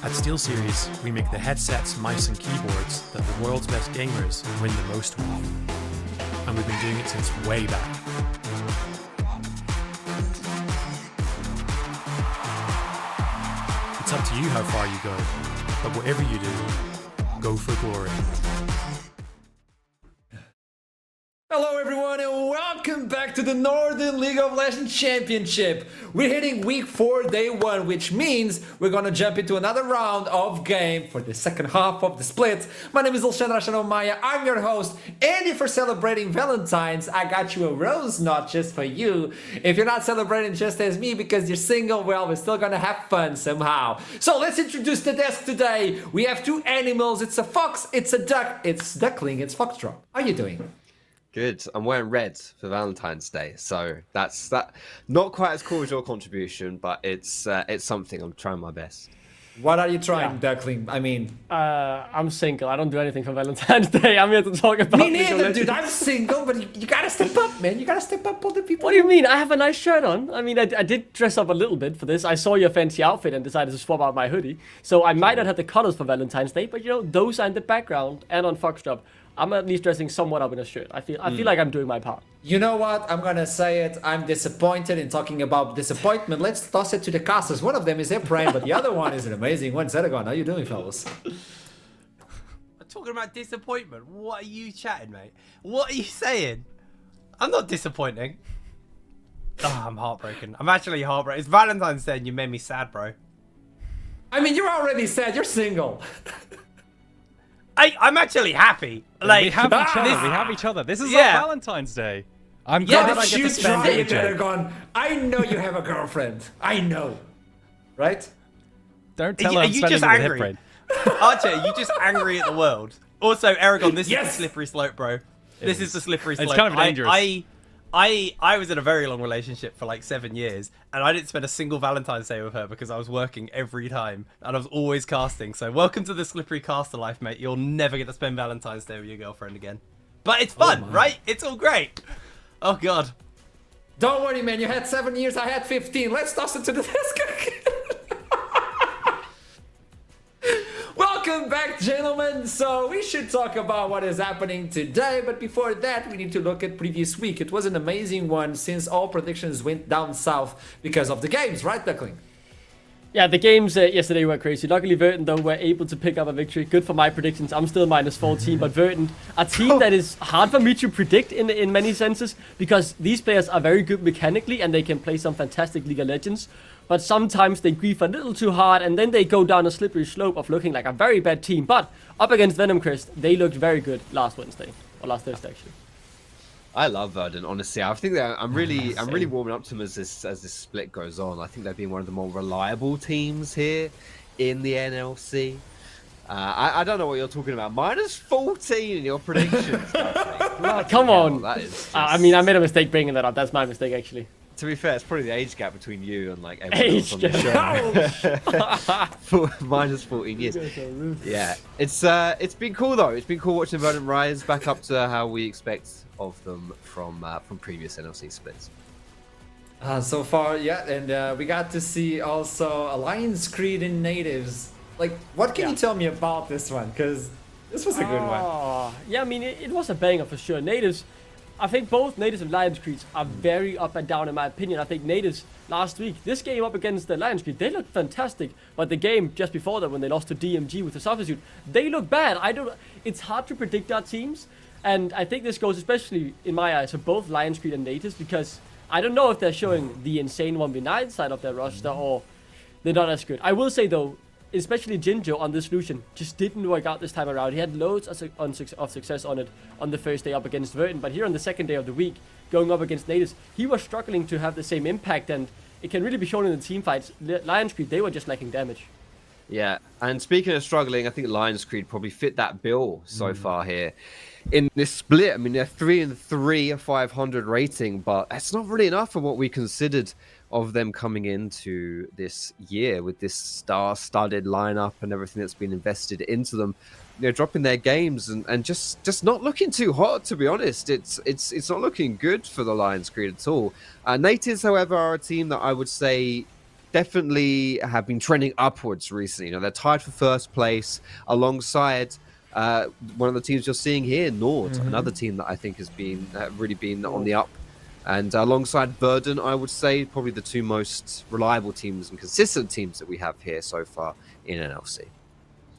At SteelSeries, we make the headsets, mice and keyboards that the world's best gamers win the most with. And we've been doing it since way back. It's up to you how far you go, but whatever you do, go for glory. Hello everyone and welcome back to the Northern League of Legends Championship. We're hitting week 4, day 1, which means we're gonna jump into another round of game for the second half of the split. My name is Alexandra Shanomaya, I'm your host, and if you're celebrating Valentine's, I got you a rose knot just for you. If you're not celebrating just as me because you're single, well, we're still gonna have fun somehow. So let's introduce the desk today. We have 2 animals, it's a fox, it's a duck, it's duckling, it's foxtrot. How are you doing? Good. I'm wearing red for Valentine's Day, so that's that. Not quite as cool as your contribution, but it's something. I'm trying my best. What are you trying, duckling? I mean, I'm single. I don't do anything for Valentine's Day. I'm here to talk about. Me neither, dude. I'm single, but you gotta step up, man. You gotta step up, all the people. What do you mean? I have a nice shirt on. I mean, I did dress up a little bit for this. I saw your fancy outfit and decided to swap out my hoodie. So I might not have the colors for Valentine's Day, but you know, those are in the background and on Foxtrot. I'm at least dressing somewhat up in a shirt. I feel like I'm doing my part. You know what? I'm gonna say it. I'm disappointed in talking about disappointment. Let's toss it to the casters. One of them is Efrain, but the other one is an amazing one. Zeragon, how you doing, fellas? I'm talking about disappointment. What are you chatting, mate? What are you saying? I'm not disappointing. Oh, I'm heartbroken. I'm actually heartbroken. It's Valentine's Day and you made me sad, bro. I mean, you're already sad. You're single. I'm actually happy. Like, we have each other. We have each other. This is Yeah. our Valentine's Day. I'm Yeah, glad but I get you to spend try it it, with Jay. Zeragon. I know you have a girlfriend. I know. Right? Don't tell Are her I'm you spending just it with angry? Hip Brain. Archer, you just angry at the world. Also, Aragon, this Yes. is the slippery slope, bro. This is the slippery slope. It's kind of dangerous. I was in a very long relationship for like 7 years, and I didn't spend a single Valentine's Day with her because I was working every time, and I was always casting. So welcome to the slippery caster life, mate. You'll never get to spend Valentine's Day with your girlfriend again. But it's fun, right? It's all great. Oh, God. Don't worry, man. You had 7 years. I had 15. Let's toss it to the desk. Welcome back, gentlemen. So we should talk about what is happening today, but before that we need to look at previous week. It was an amazing one since all predictions went down south because of the games, right, Duckling? Yeah, the games yesterday were crazy. Luckily, Verton, though, were able to pick up a victory. Good for my predictions. I'm still minus 14, but Verton, a team that is hard for me to predict in many senses because these players are very good mechanically and they can play some fantastic League of Legends. But sometimes they grief a little too hard and then they go down a slippery slope of looking like a very bad team. But up against Venom Crest, they looked very good last Wednesday. Or last Thursday, actually. I love Verdant, honestly. I think that I'm really warming up to them as this split goes on. I think they've been one of the more reliable teams here in the NLC. I don't know what you're talking about. Minus 14 in your predictions. Come on. That is just... I mean, I made a mistake bringing that up. That's my mistake, actually. To be fair, it's probably the age gap between you and like everyone else on the show. Minus 14 years. Yeah, it's been cool though. It's been cool watching Verdant rise back up to how we expect of them from previous NLC splits. So far, yeah, and we got to see also Alliance Creed in natives. Like, what can you tell me about this one? Because this was a good one. Yeah, I mean, it was a banger for sure. Natives, I think both Natives and Lions Creeds are very up and down in my opinion. I think Natives last week, this game up against the Lions Creed, they looked fantastic. But the game just before that when they lost to DMG with the substitute, they look bad. It's hard to predict our teams. And I think this goes especially in my eyes for both Lions Creed and Natives because I don't know if they're showing the insane 1v9 side of their roster or they're not as good. I will say though, especially Jinjo on this Lucian just didn't work out this time around. He had loads of success on it on the first day up against Verton, but here on the second day of the week, going up against Natives, he was struggling to have the same impact, and it can really be shown in the team fights. Lions Creed, they were just lacking damage. Yeah, and speaking of struggling, I think Lions Creed probably fit that bill so far here. In this split, I mean, they're 3-3, a 500 rating, but that's not really enough for what we considered of them coming into this year with this star-studded lineup and everything that's been invested into them. You know, dropping their games and just not looking too hot, to be honest. It's not looking good for the Lions Creed at all. Natives, however, are a team that I would say definitely have been trending upwards recently. They're tied for first place alongside one of the teams you're seeing here, Nord, another team that I think has been really been on the up. And alongside Verdun, I would say probably the two most reliable teams and consistent teams that we have here so far in NLC.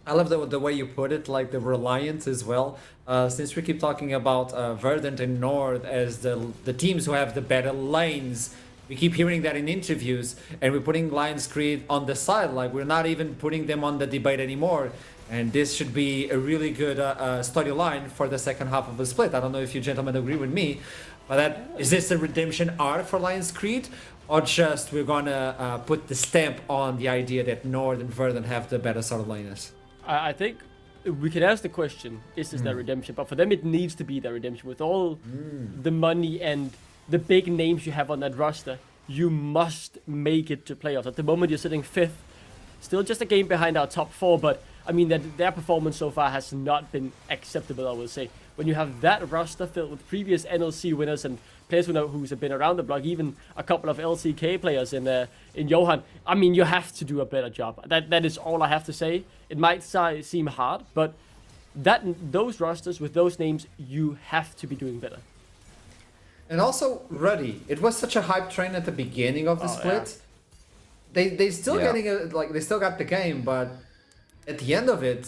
I love the way you put it, like the reliance as well. Since we keep talking about Verdant and Nord as the teams who have the better lanes, we keep hearing that in interviews, and we're putting Lions Creed on the side. Like, we're not even putting them on the debate anymore. And this should be a really good storyline for the second half of the split. I don't know if you gentlemen agree with me, but is this a redemption arc for Lions Creed? Or just we're gonna put the stamp on the idea that Nord and Verdant have the better sort of laners? I think we can ask the question, is this their redemption? But for them, it needs to be their redemption. With all the money and the big names you have on that roster, you must make it to playoffs. At the moment, you're sitting 5th, still just a game behind our top 4, but I mean, their performance so far has not been acceptable, I will say. When you have that roster filled with previous NLC winners and players who's been around the block, even a couple of LCK players in Johan, I mean, you have to do a better job. That is all I have to say. It might seem hard, but those rosters with those names, you have to be doing better. And also, Ruddy, it was such a hype train at the beginning of the split. Yeah. They still getting they still got the game, but at the end of it,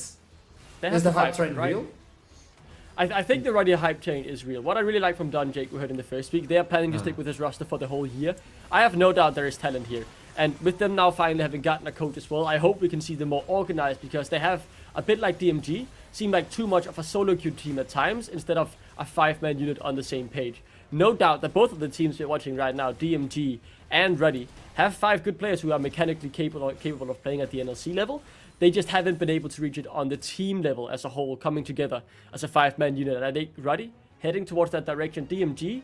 is the hype train real? I think the Ruddy hype train is real. What I really like from Don Jake, we heard in the first week, they are planning to stick with this roster for the whole year. I have no doubt there is talent here. And with them now finally having gotten a coach as well, I hope we can see them more organized, because they have, a bit like DMG, seem like too much of a solo queue team at times instead of a 5-man unit on the same page. No doubt that both of the teams we're watching right now, DMG and Ruddy, have 5 good players who are mechanically capable of playing at the NLC level. They just haven't been able to reach it on the team level as a whole, coming together as a 5-man unit. And I think Ruddy heading towards that direction. DMG,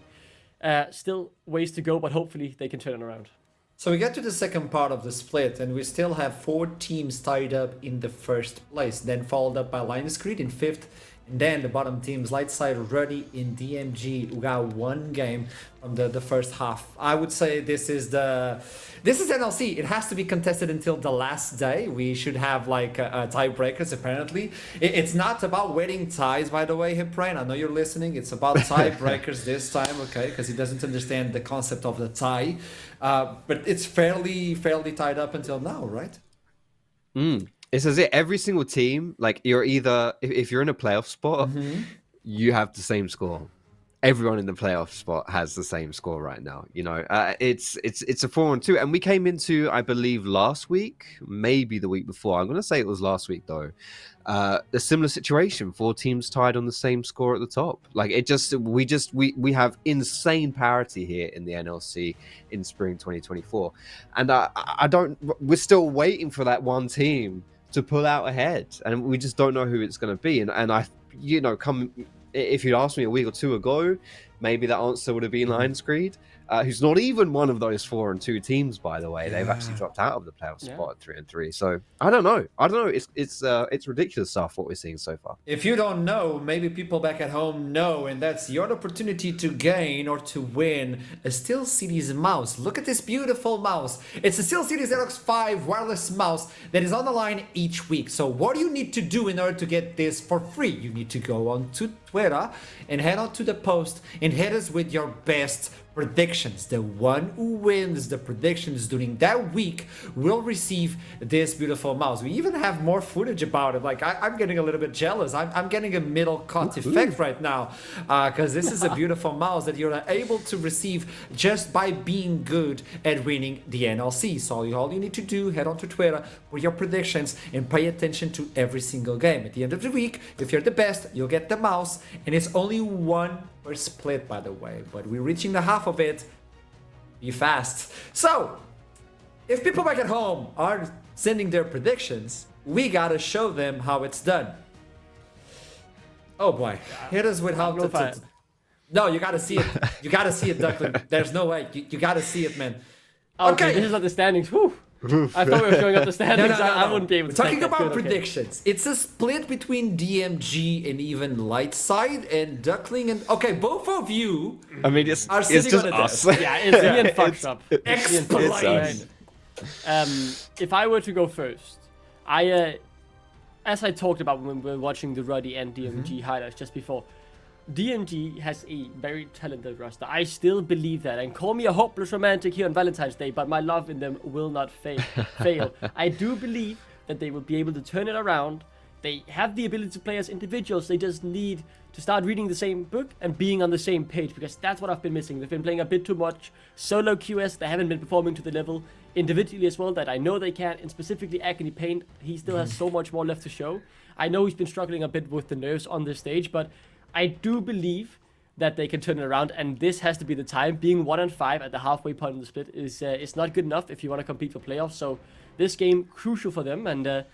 still ways to go, but hopefully they can turn it around. So we get to the second part of the split, and we still have 4 teams tied up in the first place, then followed up by Lions Creed in 5th, and then the bottom teams, Lightside, Ruddy, and DMG, who got 1 game from the first half. I would say this is NLC. It has to be contested until the last day. We should have like tiebreakers, apparently. It's not about winning ties, by the way, Hiprain. I know you're listening. It's about tiebreakers this time, okay? Because he doesn't understand the concept of the tie. But it's fairly tied up until now, right? It's as if every single team, like, you're either, if you're in a playoff spot, you have the same score. Everyone in the playoff spot has the same score right now. You know, it's a 4-2, and we came into, I believe, last week, maybe the week before. I'm going to say it was last week though. A similar situation, 4 teams tied on the same score at the top. Like, we have insane parity here in the NLC in spring 2024, and we're still waiting for that one team to pull out ahead, and we just don't know who it's going to be. And I, you know, if you'd asked me a week or 2 ago, maybe the answer would have been Lions Creed, who's not even one of those 4-2 teams, by the way. They've actually dropped out of the playoff spot at 3-3. So I don't know. It's ridiculous stuff what we're seeing so far. If you don't know, maybe people back at home know, and that's your opportunity to gain or to win a Steel Cities mouse. Look at this beautiful mouse. It's a Steel Cities Xerox 5 wireless mouse that is on the line each week. So what do you need to do in order to get this for free? You need to go on to Twitter and head on to the post and hit us with your best predictions. The one who wins the predictions during that week will receive this beautiful mouse. We even have more footage about it. Like, I'm getting a little bit jealous. I'm getting a middle cut effect right now, because this is a beautiful mouse that you're able to receive just by being good at winning the NLC. So all you need to do, head on to Twitter with your predictions and pay attention to every single game. At the end of the week, if you're the best, you'll get the mouse, and it's only 1 per split, by the way, but we're reaching the half of it. Be fast. So, if people back at home are sending their predictions, we gotta show them how it's done. Oh boy, hit us with how to. No, you gotta see it. You gotta see it, Duckling. There's no way. You gotta see it, man. Okay, this is not the standings. Whew. I thought we were showing up the standings. No. I wouldn't be able to. We're talking about predictions. Okay. It's a split between DMG and even Lightside and Duckling and both of you. I mean, it's just on a us. desk. Yeah, it's Ian fucked up. Explain. If I were to go first, as I talked about when we were watching the Ruddy and DMG highlights just before, DMG has a very talented roster. I still believe that. And call me a hopeless romantic here on Valentine's Day, but my love in them will not fail. I do believe that they will be able to turn it around. They have the ability to play as individuals. They just need to start reading the same book and being on the same page, because that's what I've been missing. They've been playing a bit too much solo QS. They haven't been performing to the level individually as well that I know they can. And specifically Agony Pain, he still has so much more left to show. I know he's been struggling a bit with the nerves on this stage, but I do believe that they can turn it around, and this has to be the time. Being 1-5 at the halfway point of the split is not good enough if you want to compete for playoffs. So this game crucial for them, and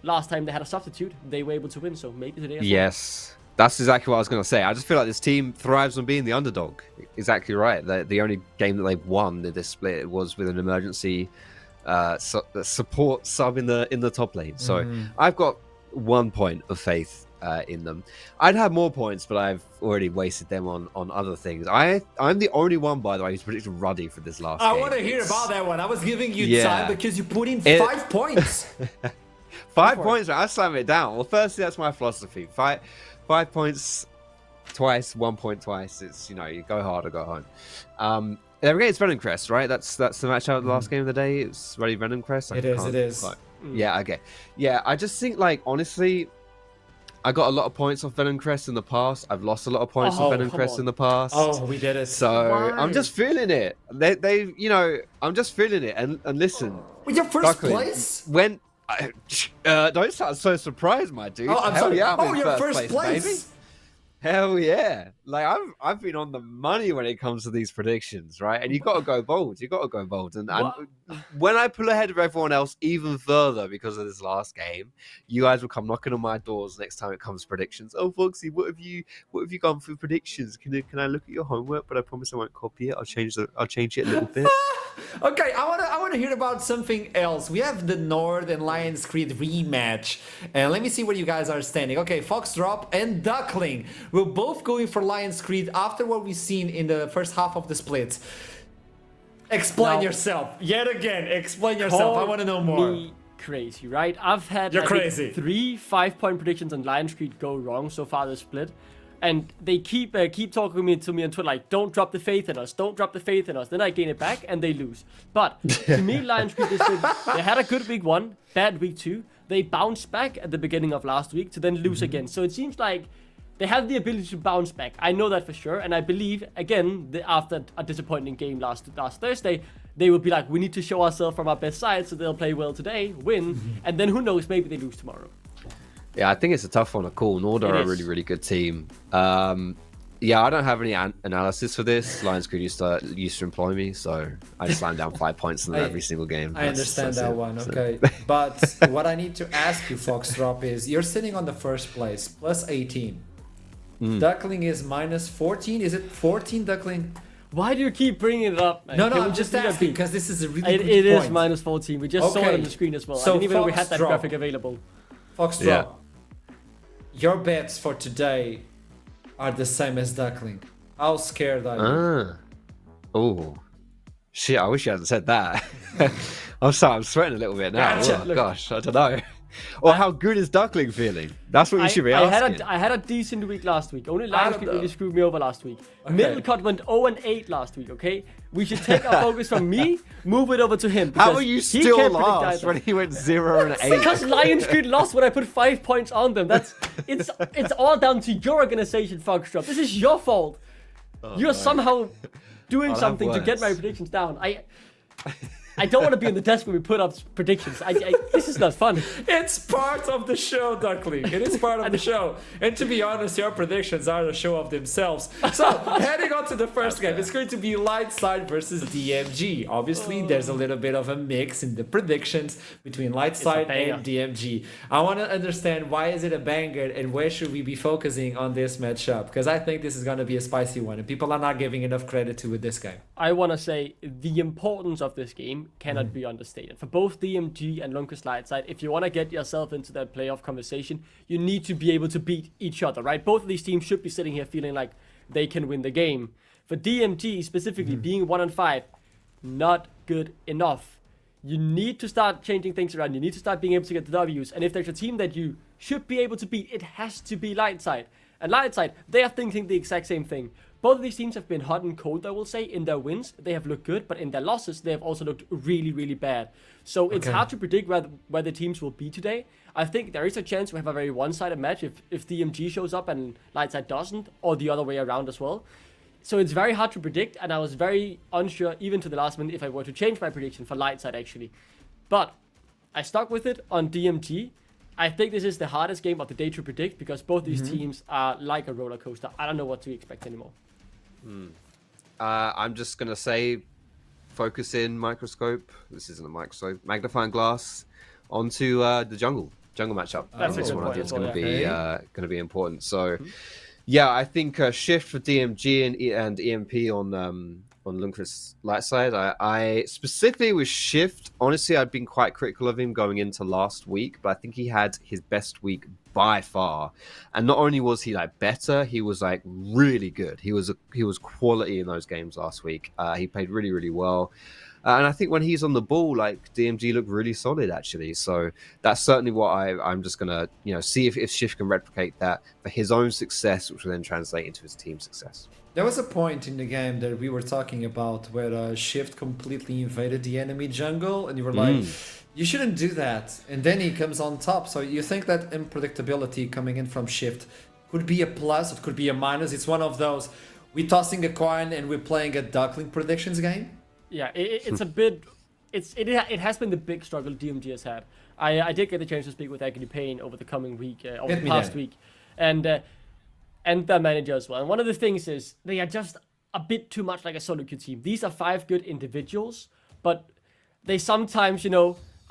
last time they had a substitute, they were able to win. So maybe today. Yes, that's exactly what I was going to say. I just feel like this team thrives on being the underdog. Exactly right. The only game that they've won in this split was with an emergency support sub in the top lane. So I've got 1 point of faith in them. I'd have more points, but I've already wasted them on other things. I'm the only one, by the way, who's predicted Ruddy for this last game. I want to hear about that one. I was giving you time because you put in 5 points. 5 points, I slam it down. Well, firstly, that's my philosophy. 5 points twice, 1 point twice. It's, you go hard or go home. They're against Venom Crest, right? That's the match out of the last game of the day. It's Ruddy Venom Crest. It is. Yeah, okay. Yeah, I just think, honestly, I got a lot of points off Venom Crest in the past. I've lost a lot of points off Venom Crest in the past. Oh, we did it. So I'm just feeling it. I'm just feeling it. And listen, with your first place? When don't sound so surprised, my dude. Oh, I'm Hell sorry. Yeah, I'm in your first place, baby. Hell yeah! I've been on the money when it comes to these predictions, right? And you got to go bold. And when I pull ahead of everyone else even further because of this last game, you guys will come knocking on my doors next time it comes to predictions. Oh, Foxy, what have you gone for predictions? Can I look at your homework? But I promise I won't copy it. I'll change it a little bit. Okay, I want to hear about something else. We have the Nord and Lions Creed rematch, and let me see where you guys are standing. Okay, Foxdrop and Duckling. We're both going for Lions Creed after what we've seen in the first half of the splits. Explain yourself. Yet again, explain yourself. I want to know more. Me crazy, right? I've had crazy. 3 5-point predictions on Lions Creed go wrong so far this split. And they keep talking to me on Twitter like, don't drop the faith in us, don't drop the faith in us. Then I gain it back and they lose. But to me, Lions Creed this week, they had a good week 1, bad week 2. They bounced back at the beginning of last week to then lose again. So it seems like they have the ability to bounce back. I know that for sure. And I believe, again, after a disappointing game last Thursday, they will be like, we need to show ourselves from our best side. So they'll play well today, win. And then who knows, maybe they lose tomorrow. Yeah, I think it's a tough one to call. Nord are a really, really good team. Yeah, I don't have any analysis for this. Lions Creed used to employ me, so I just slam down 5 points in every single game. I understand that one, okay. But what I need to ask you, Foxdrop, is you're sitting on the first place, plus 18. Duckling is minus 14. Is it 14, Duckling? Why do you keep bringing it up? No, I'm just asking because this is a really good point. It is minus 14. We just saw it on the screen as well. So I didn't even know we had that graphic available. Foxdrop, your bets for today are the same as Duckling. How scared are you? Oh, shit! I wish you hadn't said that. I'm sweating a little bit now. Gotcha. Oh, gosh, I don't know. Or how good is Duckling feeling? That's what you should be asking. I had a decent week last week. Only Lions Creed really screwed me over last week. Okay. Middlecott went 0-8 last week, okay? We should take our focus from me, move it over to him. How are you still lost when he went 0-8? Because Lions Creed lost when I put 5 points on them. It's all down to your organization, Foxdrop. This is your fault. You're somehow doing something to get my predictions down. I don't want to be in the desk when we put up predictions. This is not fun. It's part of the show, Duckling. It is part of the show. And to be honest, your predictions are the show of themselves. So, heading on to the first game, it's going to be Lightside versus DMG. Obviously, there's a little bit of a mix in the predictions between Lightside and DMG. I want to understand why is it a banger and where should we be focusing on this matchup? Because I think this is going to be a spicy one and people are not giving enough credit to with this game. I want to say the importance of this game cannot be understated. For both DMG and Lunkus Lightside, if you want to get yourself into that playoff conversation, you need to be able to beat each other, right? Both of these teams should be sitting here feeling like they can win the game. For DMG specifically, being 1-5, not good enough. you need to start changing things around. You need to start being able to get the W's. And if there's a team that you should be able to beat, it has to be Lightside. And Lightside, they are thinking the exact same thing. Both of these teams have been hot and cold, I will say. In their wins, they have looked good, but in their losses, they have also looked really, really bad. So it's hard to predict where the teams will be today. I think there is a chance we have a very one-sided match if DMG shows up and Lightside doesn't, or the other way around as well. So it's very hard to predict, and I was very unsure, even to the last minute, if I were to change my prediction for Lightside, actually. But I stuck with it on DMG. I think this is the hardest game of the day to predict, because both these teams are like a roller coaster. I don't know what to expect anymore. I'm just going to say, focus in microscope. This isn't a microscope. Magnifying glass onto the jungle matchup. That's a good one I point think is as well, going to be important. So, yeah, I think shift for DMG and EMP on Lundqvist's light side. I specifically with shift. Honestly, I'd been quite critical of him going into last week, but I think he had his best week by far. And not only was he like better, he was like really good. He was quality in those games last week. He played really, really well. And I think when he's on the ball, like DMG looked really solid actually. So that's certainly what I'm just gonna see if Shift can replicate that for his own success, which will then translate into his team's success. There was a point in the game that we were talking about where Shift completely invaded the enemy jungle, and you were like, you shouldn't do that. And then he comes on top. So you think that unpredictability coming in from Shift could be a plus, it could be a minus. It's one of those, we're tossing a coin and we're playing a duckling predictions game. Yeah, it's a bit. It has been the big struggle DMG has had. I did get the chance to speak with Agony Payne over the coming week, over the past week, and their manager as well. And one of the things is they are just a bit too much like a solo queue team. These are 5 good individuals, but they sometimes,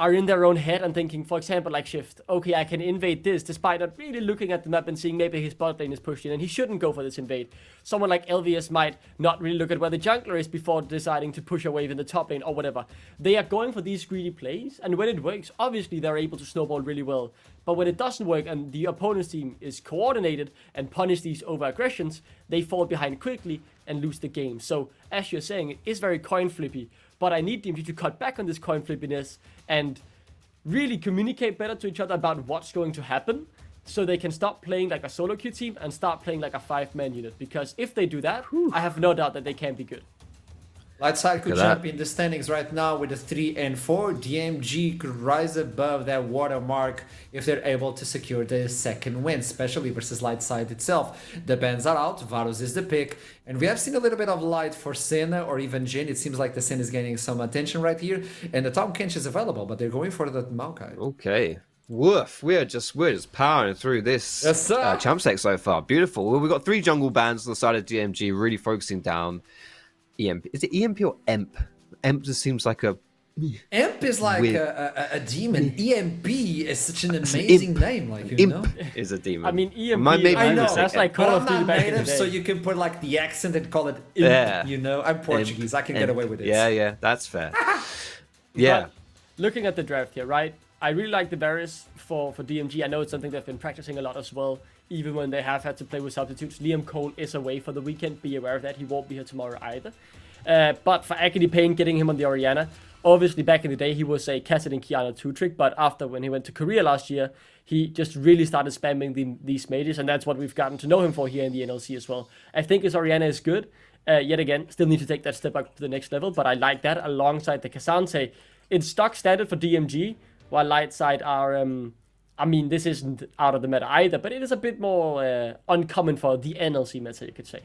are in their own head and thinking, for example, like Shift, okay, I can invade this, despite not really looking at the map and seeing maybe his bot lane is pushed in, and he shouldn't go for this invade. Someone like LVS might not really look at where the jungler is before deciding to push a wave in the top lane or whatever. They are going for these greedy plays, and when it works, obviously they're able to snowball really well. But when it doesn't work and the opponent's team is coordinated and punish these over-aggressions, they fall behind quickly and lose the game. So, as you're saying, it is very coin flippy, but I need DMG to cut back on this coin flippiness and really communicate better to each other about what's going to happen, so they can stop playing like a solo queue team and start playing like a 5-man unit. Because if they do that, I have no doubt that they can be good. Lightside could jump in the standings right now with a 3 and 4. DMG could rise above that watermark if they're able to secure the second win, especially versus Lightside itself. The bans are out, Varus is the pick, and we have seen a little bit of light for Sin or even Jin. It seems like the Sin is gaining some attention right here, and the Tom Kench is available, but they're going for the Maokai. Okay. Woof, we're just powering through this champ sec so far. Beautiful. Well, we've got 3 jungle bans on the side of DMG, really focusing down EMP. Is it EMP or EMP? EMP just seems like a... EMP is like a demon. EMP is such an amazing name, like, Imp is a demon. I mean, EMP, I know, that's like Call but of I'm Duty not back in the native, day. so you can put like the accent and call it imp, Yeah. I'm Portuguese, I can get away with it. Yeah, that's fair. Yeah. But looking at the draft here, right? I really like the Varus for DMG. I know it's something they've been practicing a lot as well, even when they have had to play with substitutes. Liam Cole is away for the weekend. Be aware of that. He won't be here tomorrow either. But for Agony Payne, getting him on the Orianna, obviously back in the day he was a Cassidy and Kiana 2 trick, but after when he went to Korea last year, he just really started spamming these mages, and that's what we've gotten to know him for here in the NLC as well. I think his Orianna is good. Yet again, still need to take that step up to the next level, but I like that alongside the Kazante. It's stock standard for DMG, while Lightside are, I mean, this isn't out of the meta either, but it is a bit more uncommon for the NLC meta, you could say.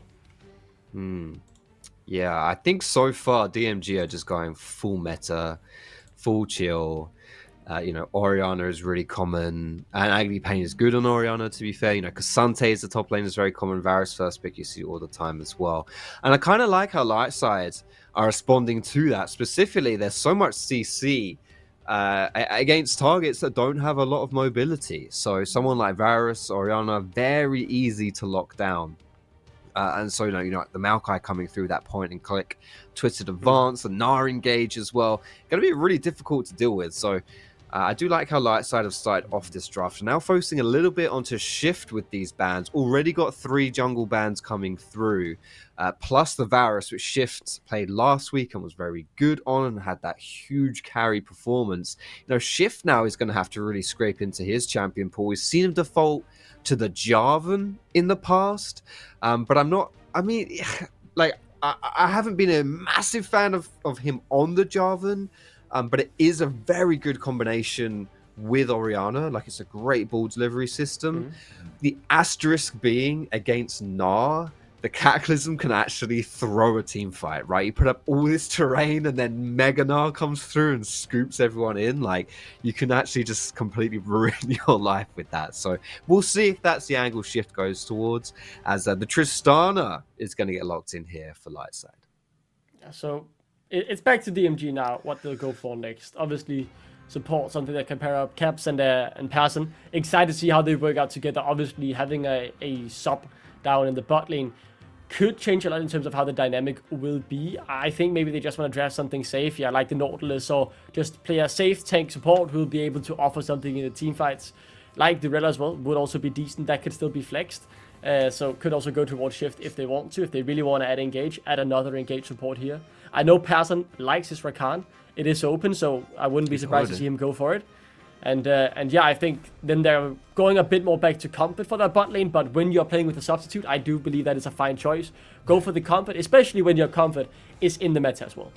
Yeah, I think so far DMG are just going full meta, full chill. Orianna is really common, and Agony Payne is good on Orianna, to be fair. Kazante is the top lane, is very common. Varus first pick, you see all the time as well. And I kind of like how Lightside are responding to that. Specifically, there's so much CC against targets that don't have a lot of mobility. So someone like Varus, Orianna, very easy to lock down. And so, the Maokai coming through that point and click, Twisted Advance, the Gnar engage as well. Going to be really difficult to deal with. So I do like how Lightside have started off this draft. Now focusing a little bit onto Shift with these bans. Already got 3 jungle bans coming through, plus the Varus, which Shift played last week and was very good on and had that huge carry performance. Shift now is going to have to really scrape into his champion pool. We've seen him default to the Jarvan in the past, but I haven't been a massive fan of him on the Jarvan. But it is a very good combination with Orianna. Like, it's a great ball delivery system. The asterisk being against Gnar, the Cataclysm can actually throw a team fight, right? You put up all this terrain and then Mega Gnar comes through and scoops everyone in. Like, you can actually just completely ruin your life with that. So we'll see if that's the angle Shift goes towards, as the Tristana is going to get locked in here for Lightside. Yeah, so it's back to DMG now, what they'll go for next. Obviously, support, something that can pair up Caps and Persson. Excited to see how they work out together. Obviously, having a sub down in the bot lane could change a lot in terms of how the dynamic will be. I think maybe they just want to draft something safe, like the Nautilus, or just play a safe tank support who will be able to offer something in the team fights. Like the Rella as well, would also be decent. That could still be flexed. So could also go towards Shift if they want to. If they really want to add another engage support here. I know Persson likes his Rakan. It is open, so I wouldn't be surprised to see him go for it. And yeah, I think then they're going a bit more back to comfort for that bot lane. But when you're playing with a substitute, I do believe that is a fine choice. Go for the comfort, especially when your comfort is in the meta as well.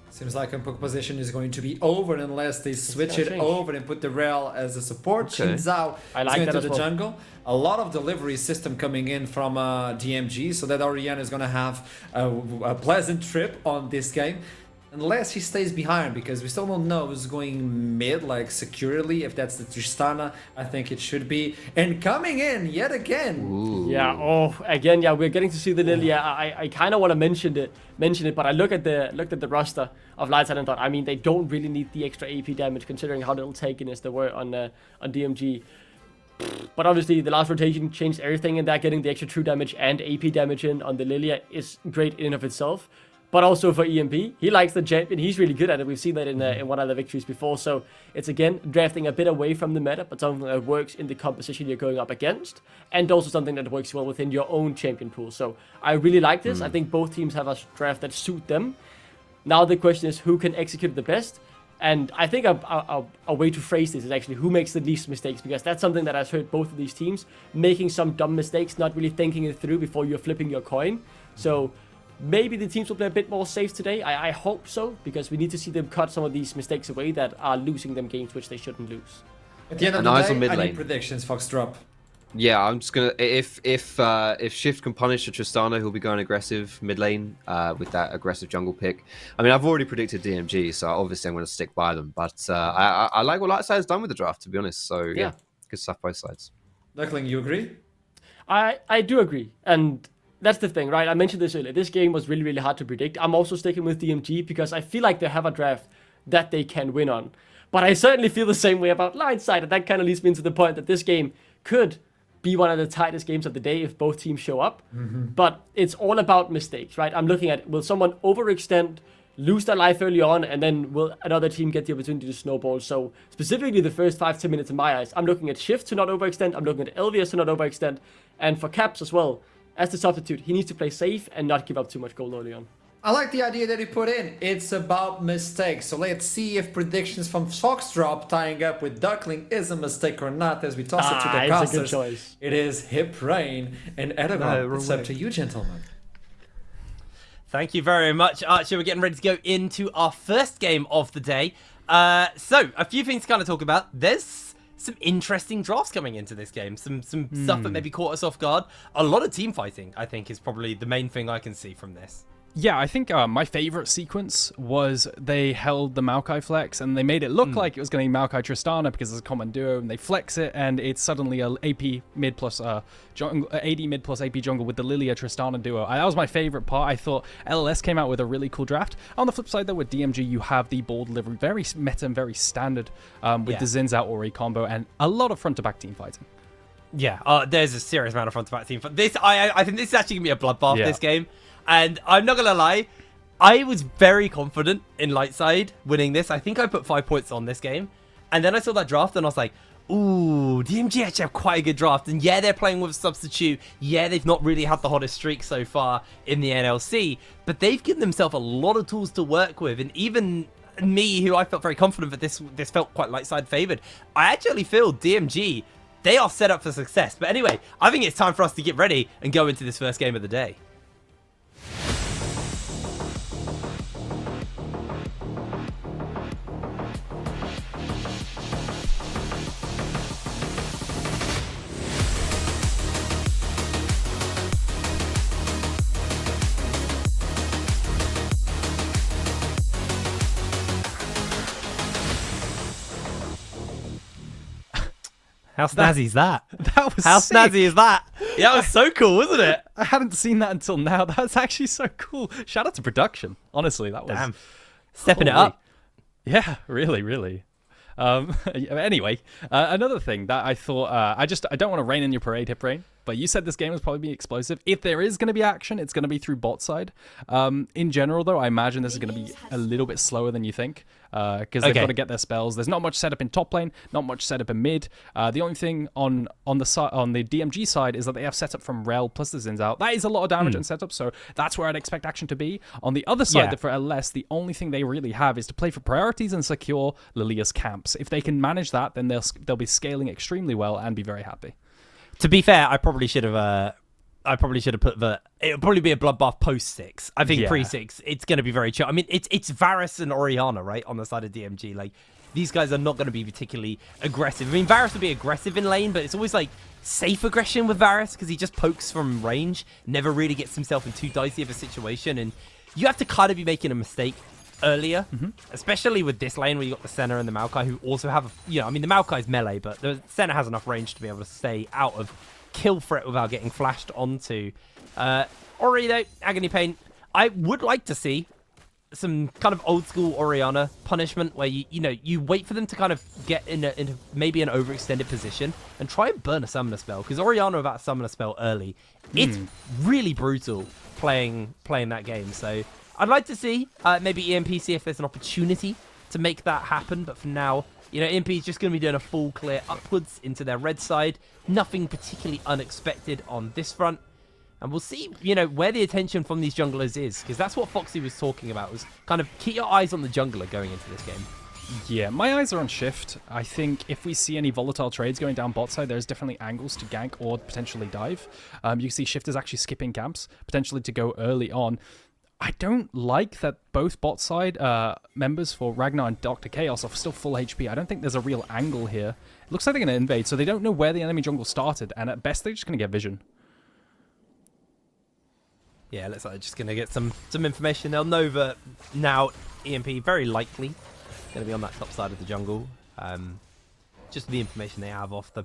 Seems like Unpoke position is going to be over unless they switch it over and put the Rel as a support. Okay. Shinzao I like is going that to as the well. jungle. A lot of delivery system coming in from DMG, so that Orianna is going to have a pleasant trip on this game. Unless he stays behind, because we still don't know who's going mid, like securely. If that's the Tristana, I think it should be. And coming in yet again. Ooh. Yeah. Again. Yeah, we're getting to see the Lilia. I kind of want to mention it, but I looked at the roster of Lightside and thought, I mean, they don't really need the extra AP damage considering how little taken is there were on DMG. But obviously, the last rotation changed everything, and that getting the extra true damage and AP damage in on the Lilia is great in and of itself. But also for EMP, he likes the champion. He's really good at it. We've seen that in one of the victories before. So it's again drafting a bit away from the meta, but something that works in the composition you're going up against, and also something that works well within your own champion pool. So I really like this. I think both teams have a draft that suit them. Now the question is who can execute the best. And I think a way to phrase this is actually who makes the least mistakes, because that's something that I've heard both of these teams making some dumb mistakes, not really thinking it through before you're flipping your coin. So maybe the teams will play a bit more safe today. I hope so, because we need to see them cut some of these mistakes away that are losing them games which they shouldn't lose. At the end of And eyes the on day, mid I lane. need predictions, Fox Drop. Yeah, I'm just gonna if Shift can punish the Tristana, he'll be going aggressive mid lane with that aggressive jungle pick. I mean, I've already predicted DMG, so obviously I'm going to stick by them. But I like what Lightside has done with the draft, to be honest. So yeah, good stuff both sides. Duckling, you agree? I do agree, and that's the thing, right? I mentioned this earlier. This game was really, really hard to predict. I'm also sticking with DMG because I feel like they have a draft that they can win on. But I certainly feel the same way about Lightside, and that kind of leads me into the point that this game could be one of the tightest games of the day if both teams show up. But it's all about mistakes, right? I'm looking at, will someone overextend, lose their life early on, and then will another team get the opportunity to snowball? So specifically the first 5-10 minutes in my eyes, I'm looking at Shift to not overextend, I'm looking at LVS to not overextend, and for Caps as well, as the substitute, he needs to play safe and not give up too much gold early on. I like the idea that he put in. It's about mistakes. So let's see if predictions from Foxdrop tying up with Duckling is a mistake or not as we toss it to the It's a casters. good choice. It is Hip Rain and Eragon. It's up to you, gentlemen. Thank you very much, Archer. We're getting ready to go into our first game of the day. So, a few things to kind of talk about. There's some interesting drafts coming into this game. Some stuff that maybe caught us off guard. A lot of team fighting, I think, is probably the main thing I can see from this. Yeah, I think my favorite sequence was they held the Maokai flex and they made it look like it was going to be Maokai Tristana because it's a common duo, and they flex it and it's suddenly a AP mid plus jungle, AD mid plus AP jungle with the Lilia Tristana duo. That was my favorite part. I thought LLS came out with a really cool draft. On the flip side though, with DMG you have the ball delivery, very meta and very standard with the Zin's out Ori combo and a lot of front to back team fighting. Yeah, there's a serious amount of front to back team. This, I think this is actually going to be a bloodbath, this game. And I'm not going to lie, I was very confident in Lightside winning this. I think I put 5 points on this game. And then I saw that draft and I was like, ooh, DMG actually have quite a good draft. And yeah, they're playing with a substitute. Yeah, they've not really had the hottest streak so far in the NLC. But they've given themselves a lot of tools to work with. And even me, who I felt very confident that this felt quite Lightside favored, I actually feel DMG, they are set up for success. But anyway, I think it's time for us to get ready and go into this first game of the day. How snazzy is that? That was How sick. snazzy is that? Yeah, that was so cool, wasn't it? I hadn't seen that until now. That's actually so cool. Shout out to production. Honestly, that was Damn. Stepping it holy. up. Yeah, really, really. Anyway, another thing that I thought, I don't want to rain in your parade, Hip Rain, but you said this game was probably be explosive. If there is going to be action, it's going to be through bot side. In general, though, I imagine this is going to be a little bit slower than you think, because they've got to get their spells. There's not much setup in top lane, not much setup in mid. The only thing on the DMG side is that they have setup from Rel plus the Xin Zhao. That is a lot of damage and setup, so that's where I'd expect action to be. On the other side, for LLS, the only thing they really have is to play for priorities and secure Lilia's camps. If they can manage that, then they'll be scaling extremely well and be very happy. To be fair, I probably should have put the. It would probably be a bloodbath post 6. I think pre 6, it's going to be very chill. I mean, it's Varus and Orianna, right, on the side of DMG. Like, these guys are not going to be particularly aggressive. I mean, Varus will be aggressive in lane, but it's always like safe aggression with Varus because he just pokes from range, never really gets himself in too dicey of a situation, and you have to kind of be making a mistake earlier, especially with this lane where you got the Senna and the Maokai who also have, I mean, the Maokai's melee, but the Senna has enough range to be able to stay out of kill threat without getting flashed onto. Ori, though, Agony Pain, I would like to see some kind of old school Orianna punishment where you wait for them to kind of get into maybe an overextended position and try and burn a summoner spell, because Orianna without a summoner spell early, it's really brutal playing that game. So I'd like to see maybe EMP see if there's an opportunity to make that happen, but for now, EMP is just going to be doing a full clear upwards into their red side. Nothing particularly unexpected on this front. And we'll see, where the attention from these junglers is, because that's what Foxy was talking about, was kind of keep your eyes on the jungler going into this game. Yeah, my eyes are on Shift. I think if we see any volatile trades going down bot side, there's definitely angles to gank or potentially dive. You can see Shift is actually skipping camps, potentially to go early on. I don't like that both bot side members for Ragnar and Dr. Chaos are still full HP. I don't think there's a real angle here. It looks like they're going to invade, so they don't know where the enemy jungle started, and at best they're just going to get vision. Yeah, looks like they're just going to get some information. They'll know that now EMP very likely going to be on that top side of the jungle. Just the information they have off the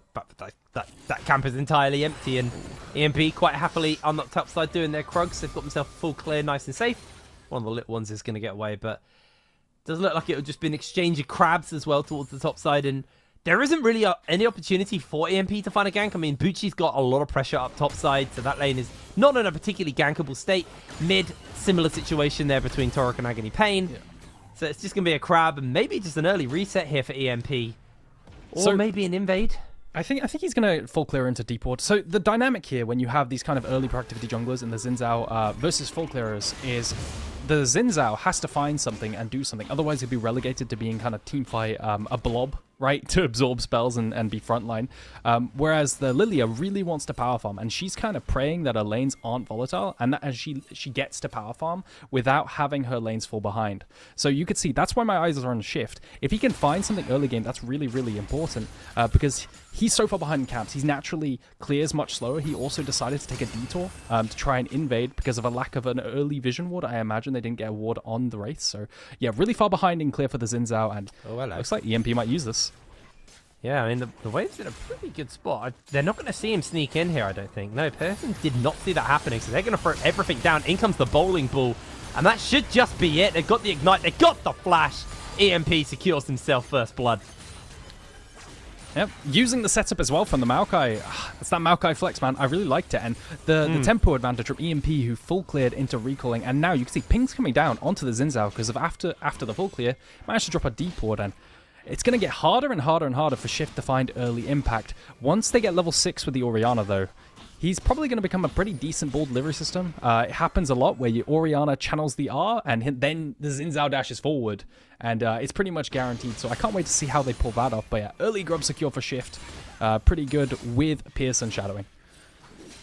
that camp is entirely empty, and EMP quite happily on the top side doing their Krugs. They've got themselves full clear, nice and safe. One of the little ones is going to get away, but doesn't look like it would just be an exchange of crabs as well towards the top side, and there isn't really any opportunity for EMP to find a gank. I mean, Bucci's got a lot of pressure up top side, so that lane is not in a particularly gankable state. Mid, similar situation there between Torok and Agony Pain. Yeah. So it's just going to be a crab and maybe just an early reset here for EMP. Or maybe an invade. I think he's going to full clear into deep water. So the dynamic here when you have these kind of early proactivity junglers in the Xin Zhao versus full clearers is the Xin Zhao has to find something and do something. Otherwise, he'll be relegated to being kind of teamfight a blob, right, to absorb spells and be frontline. Whereas the Lilia really wants to power farm, and she's kind of praying that her lanes aren't volatile, and that as she gets to power farm without having her lanes fall behind. So you could see that's why my eyes are on Shift. If he can find something early game, that's really, really important because he's so far behind in camps. He naturally clears much slower. He also decided to take a detour to try and invade because of a lack of an early vision ward. I imagine they didn't get a ward on the Wraith. So yeah, really far behind in clear for the Xin Zhao, and looks like EMP might use this. Yeah, I mean, the Wave's in a pretty good spot. They're not going to see him sneak in here, I don't think. No, Pearson did not see that happening, so they're going to throw everything down. In comes the bowling ball, and that should just be it. They've got the Ignite, they got the Flash. EMP secures himself first blood. Yep, using the setup as well from the Maokai. It's that Maokai flex, man. I really liked it. And the tempo advantage from EMP, who full cleared into recalling. And now you can see pings coming down onto the Xin Zhao because of after the full clear, managed to drop a deep ward. And it's going to get harder and harder and harder for Shift to find early impact. Once they get level 6 with the Orianna, though, he's probably going to become a pretty decent ball delivery system. It happens a lot where your Orianna channels the R and then the Xin Zhao dashes forward. And it's pretty much guaranteed. So I can't wait to see how they pull that off. But yeah, early grub secure for Shift. Pretty good with Pearson shadowing.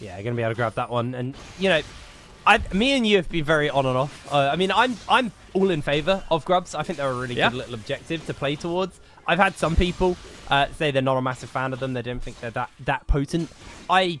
Yeah, going to be able to grab that one. And, you know, me and you have been very on and off. I mean, I'm all in favor of grubs. I think they're a really good little objective to play towards. I've had some people say they're not a massive fan of them. They don't think they're that potent. I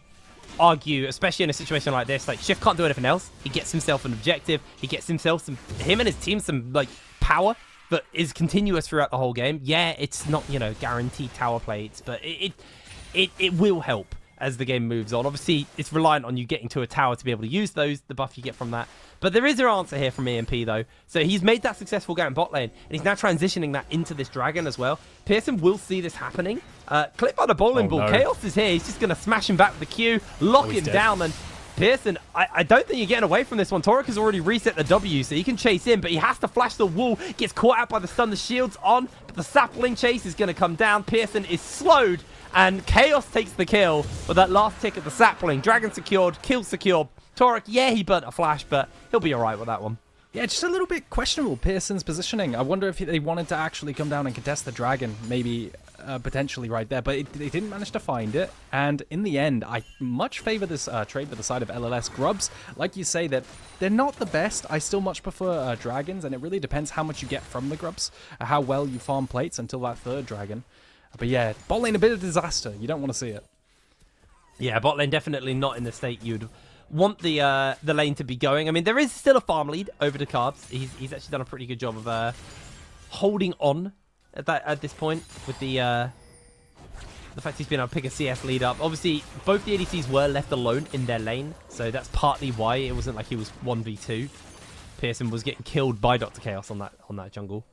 argue, especially in a situation like this, like Shift can't do anything else. He gets himself an objective. He gets himself him and his team some like power that is continuous throughout the whole game. Yeah, it's not, you know, guaranteed tower plates, but it will help as the game moves on. Obviously, it's reliant on you getting to a tower to be able to use those, the buff you get from that. But there is an answer here from EMP, though. So he's made that successful game in bot lane, and he's now transitioning that into this dragon as well. Pearson will see this happening. Clip on a bowling ball. No. Chaos is here. He's just going to smash him back with the Q, lock him down, and Pearson, I don't think you're getting away from this one. Torek has already reset the W, so he can chase in, but he has to flash the wall. Gets caught out by the stun. The shield's on, but the sapling chase is going to come down. Pearson is slowed, and Chaos takes the kill with that last tick of the sapling. Dragon secured, kill secured. Torek, yeah, he burnt a flash, but he'll be all right with that one. Yeah, just a little bit questionable, Pearson's positioning. I wonder if they wanted to actually come down and contest the dragon, maybe potentially right there, but they didn't manage to find it. And in the end, I much favor this trade with the side of LLS. Grubs, like you say, that they're not the best. I still much prefer dragons, and it really depends how much you get from the grubs, how well you farm plates until that third dragon. But yeah, bot lane a bit of disaster. You don't want to see it. Yeah, bot lane definitely not in the state you'd want the lane to be going. I mean, there is still a farm lead over the Carbs. He's actually done a pretty good job of holding on at this point with the fact he's been able to pick a CS lead up. Obviously, both the ADCs were left alone in their lane, so that's partly why it wasn't like he was 1v2. Pearson was getting killed by Dr. Chaos on that jungle.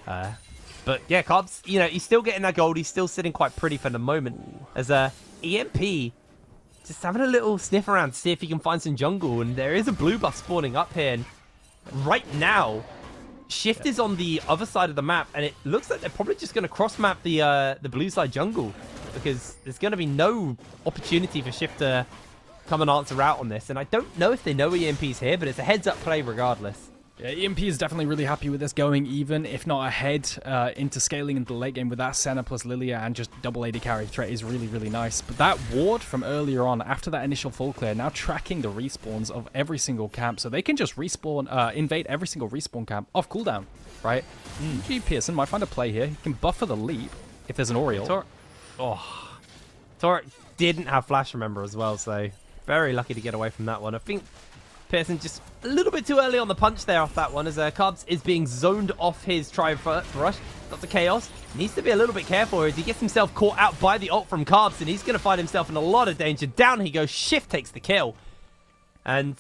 But yeah, Carbs, you know, he's still getting that gold. He's still sitting quite pretty for the moment. As EMP just having a little sniff around to see if he can find some jungle. And there is a blue buff spawning up here. And right now, Shift is on the other side of the map. And it looks like they're probably just going to cross-map the blue side jungle. Because there's going to be no opportunity for Shift to come and answer out on this. And I don't know if they know EMP's here, but it's a heads-up play regardless. Yeah, EMP is definitely really happy with this going even, if not ahead, into scaling into the late game with that Senna plus Lilia and just double AD carry threat is really, really nice. But that ward from earlier on, after that initial full clear, now tracking the respawns of every single camp, so they can just respawn, invade every single respawn camp off cooldown, right? G. Pearson might find a play here. He can buffer the leap if there's an Oriole. Torek didn't have flash, remember, as well, so very lucky to get away from that one. I think Pearson just a little bit too early on the punch there off that one, as Carbs is being zoned off his rush. Dr. Chaos needs to be a little bit careful as he gets himself caught out by the ult from Carbs, and he's going to find himself in a lot of danger. Down he goes. Shift takes the kill. And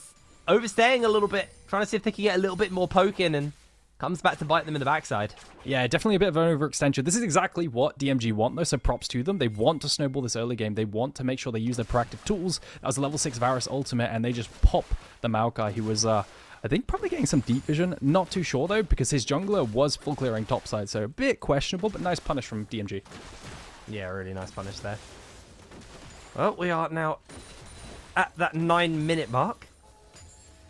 overstaying a little bit, trying to see if they can get a little bit more poke in, and comes back to bite them in the backside. Yeah, definitely a bit of an overextension. This is exactly what DMG want, though, so props to them. They want to snowball this early game. They want to make sure they use their proactive tools. That was a level 6 Varus ultimate, and they just pop the Maokai, who was, I think, probably getting some deep vision. Not too sure, though, because his jungler was full clearing topside, so a bit questionable, but nice punish from DMG. Yeah, really nice punish there. Well, we are now at that 9-minute mark.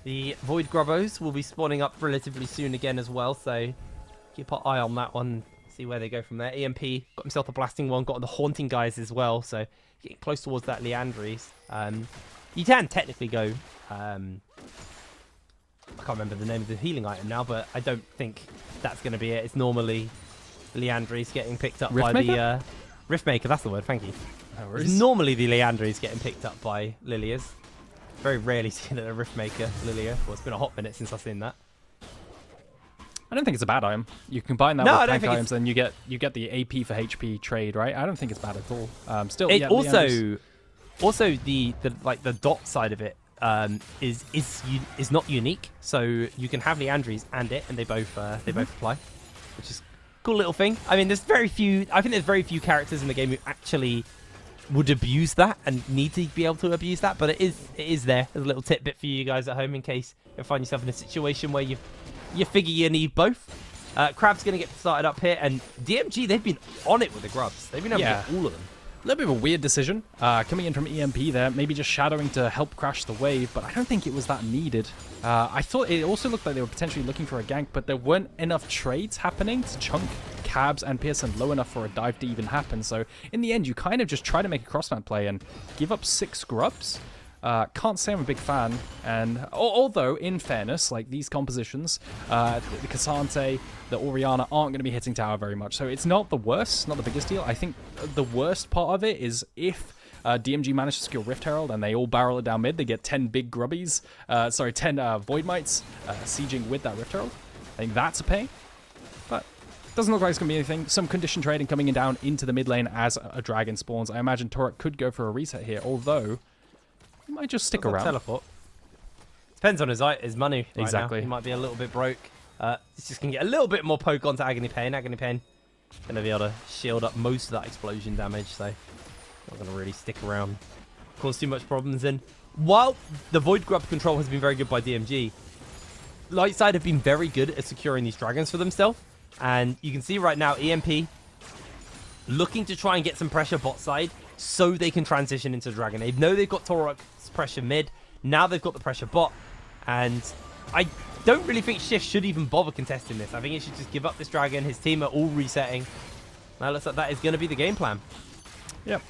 The Void Grubbos will be spawning up relatively soon again as well, so keep our eye on that one, see where they go from there. EMP got himself a blasting one, got the haunting guys as well, so getting close towards that Leandries. You can technically go, I can't remember the name of the healing item now, but I don't think that's going to be it. It's normally Leandries getting picked up by the Riftmaker, that's the word, thank you. It's normally the Leandries getting picked up by Lilias. Very rarely seen a Riftmaker Lilia. Well, it's been a hot minute since I've seen that. I don't think it's a bad item. You combine that with tank items, then you get the AP for HP trade, right? I don't think it's bad at all. Still, it also the dot side of it is not unique. So you can have Leandries and it, and they both apply, which is Cool little thing. I mean, there's very few. I think there's very few characters in the game who actually would abuse that and need to be able to abuse that. But it is there as a little tidbit for you guys at home in case you find yourself in a situation where you figure you need both. Crab's going to get started up here, and DMG, they've been on it with the grubs. They've been able to get all of them. A little bit of a weird decision coming in from EMP there, maybe just shadowing to help crash the wave, but I don't think it was that needed. I thought it also looked like they were potentially looking for a gank, but there weren't enough trades happening to chunk Cabs and Pearson low enough for a dive to even happen. So in the end, you kind of just try to make a crossmap play and give up 6 grubs. Can't say I'm a big fan, and although in fairness, like these compositions, the Cassante, the Orianna aren't going to be hitting tower very much, so it's not the worst, not the biggest deal. I think the worst part of it is if DMG manage to secure Rift Herald and they all barrel it down mid, they get 10 big grubbies, 10 Void Mites sieging with that Rift Herald. I think that's a pain, but doesn't look like it's going to be anything. Some condition trading coming in down into the mid lane as a dragon spawns. I imagine Torok could go for a reset here, although he might just stick around. Teleport. Depends on his money right exactly. now. He might be a little bit broke. He's just going to get a little bit more poke onto Agony Pain. Agony Pain going to be able to shield up most of that explosion damage, so not going to really stick around, cause too much problems. And while the Void Grub control has been very good by DMG, Lightside have been very good at securing these dragons for themselves. And you can see right now, EMP looking to try and get some pressure bot side so they can transition into dragon. They know they've got Torok's pressure mid. Now they've got the pressure bot. And I don't really think Shift should even bother contesting this. I think he should just give up this dragon. His team are all resetting. Now it looks like that is going to be the game plan. Yep.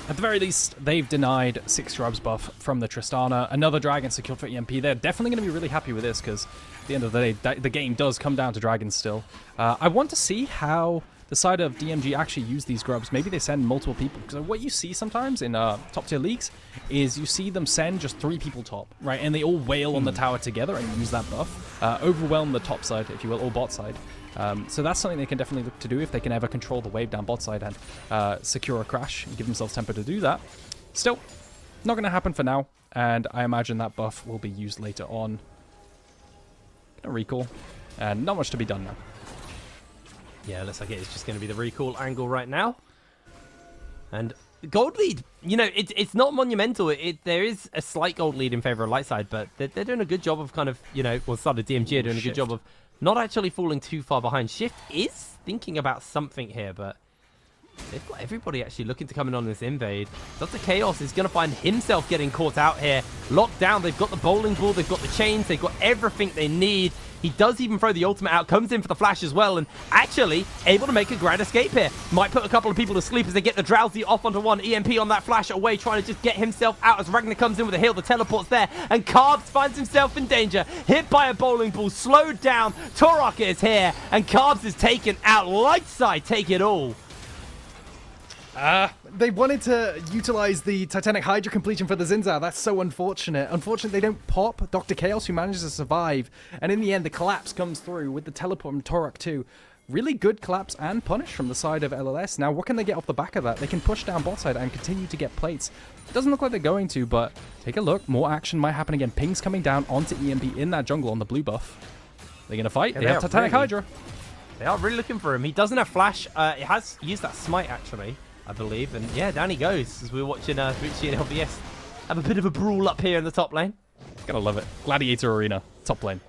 At the very least, they've denied 6 Shrubs buff from the Tristana. Another dragon secured for EMP. They're definitely going to be really happy with this because at the end of the day, the game does come down to dragons still. I want to see how the side of DMG actually use these grubs. Maybe they send multiple people, because what you see sometimes in top tier leagues is you see them send just 3 people top, right? And they all wail on the tower together and use that buff. Overwhelm the top side, if you will, or bot side. So that's something they can definitely look to do if they can ever control the wave down bot side and secure a crash and give themselves tempo to do that. Still, not going to happen for now, and I imagine that buff will be used later on. Gonna recall, and not much to be done now. Yeah, looks like it's just going to be the recall angle right now. And gold lead, you know, it's not monumental. There is a slight gold lead in favor of Lightside, but they're doing a good job of kind of, you know, well, started DMG are doing a good job of not actually falling too far behind. Shift is thinking about something here, but they've got everybody actually looking to come in on this invade. Dr. Chaos is going to find himself getting caught out here. Locked down. They've got the bowling ball. They've got the chains. They've got everything they need. He does even throw the ultimate out. Comes in for the flash as well. And actually able to make a grand escape here. Might put a couple of people to sleep as they get the Drowsy off onto one. EMP on that flash away. Trying to just get himself out as Ragnar comes in with a heal. The teleport's there. And Carbs finds himself in danger. Hit by a bowling ball. Slowed down. Torok is here. And Carbs is taken out. Lightside take it all. They wanted to utilize the Titanic Hydra completion for the Zinzao. That's so unfortunate. Unfortunately, they don't pop Dr. Chaos, who manages to survive. And in the end, the collapse comes through with the teleport from Torok too. Really good collapse and punish from the side of LLS. Now, what can they get off the back of that? They can push down bot side and continue to get plates. It doesn't look like they're going to, but take a look. More action might happen again. Ping's coming down onto EMP in that jungle on the blue buff. They're going to fight. Yeah, they have Titanic Hydra. They are really looking for him. He doesn't have flash. It has used that smite, actually, I believe. And yeah, down he goes as we're watching Richie and LBS have a bit of a brawl up here in the top lane. Gotta love it. Gladiator Arena, top lane.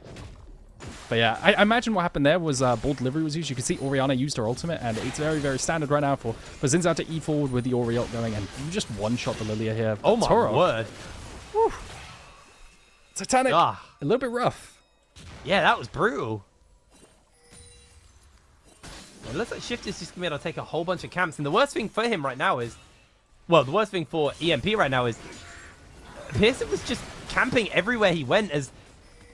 But yeah, I imagine what happened there was ball delivery was used. You can see Orianna used her ultimate, and it's very, very standard right now for Zinzao to E forward with the Ori ult going, and you just one-shot the Lilia here. Oh my word. Whew. Titanic, a little bit rough. Yeah, that was brutal. It looks like Shift is just going to be able to take a whole bunch of camps. And the worst thing for him right now is... Well, the worst thing for EMP right now is... Pearson was just camping everywhere he went as...